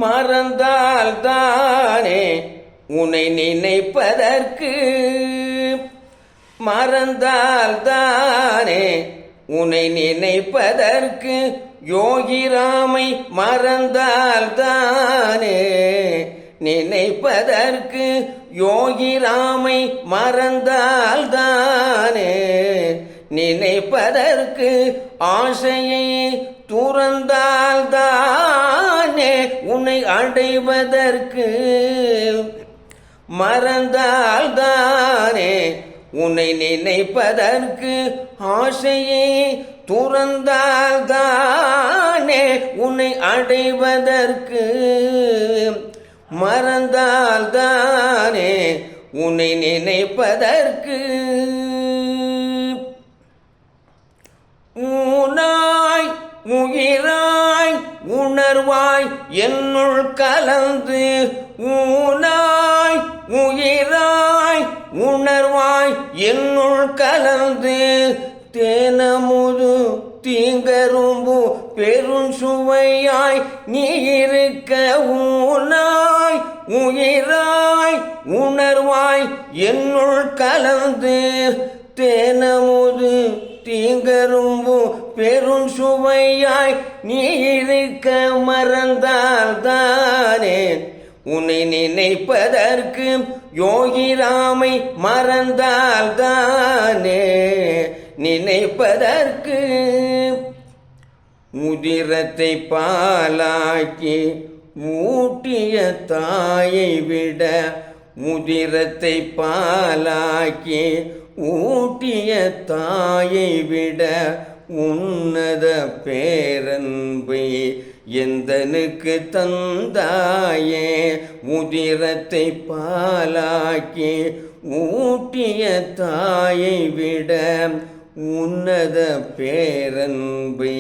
மறந்தால் தானே உன்னை நினைப்பதற்கு, மறந்தால் தானே உன்னை நினைப்பதற்கு, யோகிராமை மறந்தால் தானே நினைப்பதற்கு, யோகிராமை மறந்தால் தானே நினைப்பதற்கு, ஆசையை துறந்தால் தானே உன்னை அடைவதற்கு, மறந்தால் தானே உன்னை நினைப்பதற்கு, ஆசையை துறந்தால் தானே உன்னை அடைவதற்கு, மறந்தால் தானே உன்னை நினைப்பதற்கு. ஊனாய் உயிராய் உணர்வாய் என்னுள் கலந்து, ஊனாய் உயிராய் உணர்வாய் என்னுள் கலந்து, தேனமுது தீங்கரும்பு பெரும் சுவையாய் நீ இருக்க, ஊனாய் உயிராய் உணர்வாய் என்னுள் கலந்து, தேனமுது தீங்கரும்பு பெரும் சுவையாய் நீ இருக்க, மறந்தால் தானே உன்னை நினைப்பதற்கு, யோகிராமை மறந்தால் தானே நினைப்பதற்கு. உதிரத்தை பாலாக்கி ஊட்டிய தாயை விட, உதிரத்தை பாலாக்கி ஊட்டிய தாயை விட, உன்னத பேரன்பை எந்தனுக்கு தந்தாயே, உதிரத்தை பாலாக்கி ஊட்டிய தாயை விட, உன்னத பேரன்பை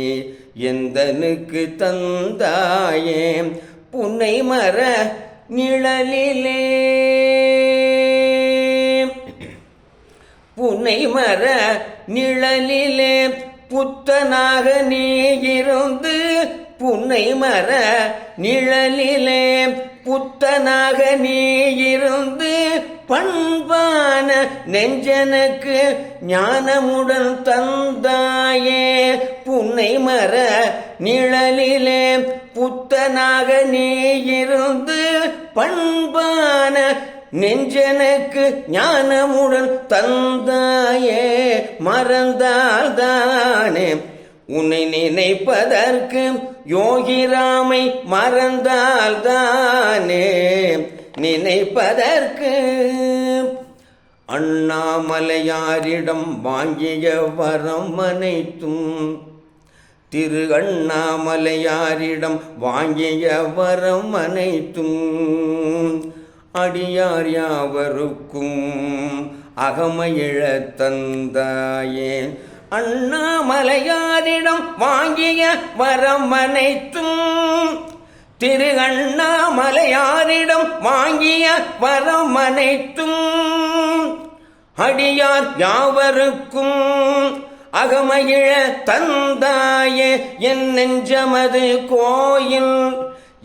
எந்தனுக்கு தந்தாயே, புன்னை மர நிழலிலே, புன்னை மர நிழலிலே புத்தனாக நீ இருந்து, புன்னை மர நிழலிலே புத்தனாக நீ இருந்து, பண்பான நெஞ்சனுக்கு ஞானமுடன் தந்தாயே, புன்னை மர நிழலிலே புத்தனாக நீ இருந்து, பண்பான நெஞ்சனுக்கு ஞானமுடன் தந்தாயே, மறந்தால் தானே உன்னை நினைப்பதற்கு, யோகிராமை மறந்தால் தானே நினைப்பதற்கு. அண்ணாமலையாரிடம் வாங்கிய வரம் அனைத்தும், திரு அண்ணாமலையாரிடம் வாங்கிய வரம் அனைத்தும், அடியார் யாவருக்கும் அகமயிழ தந்தாயே, அண்ணாமலையாரிடம் வாங்கிய வரம் அனைத்தும், திரு அண்ணாமலையாரிடம் வாங்கிய வரம் அனைத்தும், அடியார் யாவருக்கும் அகமயிழ தந்தாயே, என் நெஞ்சமது கோயில்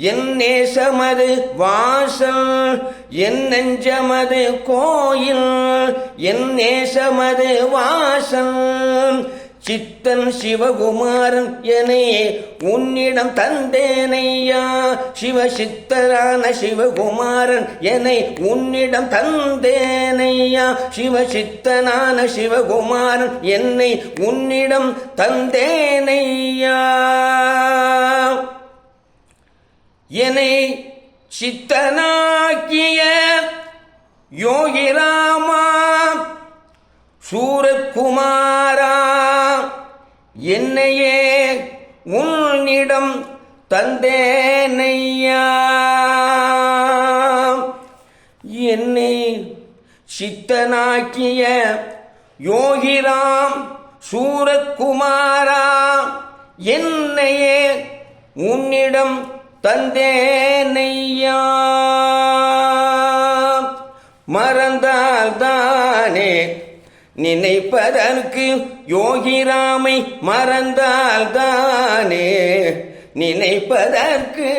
என் நேசமது வாசல், என் நெஞ்சமது கோயில் என் நேசமது வாசல், சித்தன் சிவகுமாரன் எனை உன்னிடம் தந்தேனையா, சிவசித்தரான சிவகுமாரன் எனை உன்னிடம் தந்தேனையா, சிவசித்தனான சிவகுமாரன் என்னை உன்னிடம் தந்தேனையா, என்னை சித்தனாக்கிய யோகிராமா சூரத்குமாரா, என்னையே உன்னிடம் தந்தேனையா, என்னை சித்தனாக்கிய யோகிராம் சூரத்குமாரா, என்னையே உன்னிடம் தந்தேனையா, மறந்தால் தானே நினைப்பதற்கு, யோகிராமை மறந்தால் தானே நினைப்பதற்கு.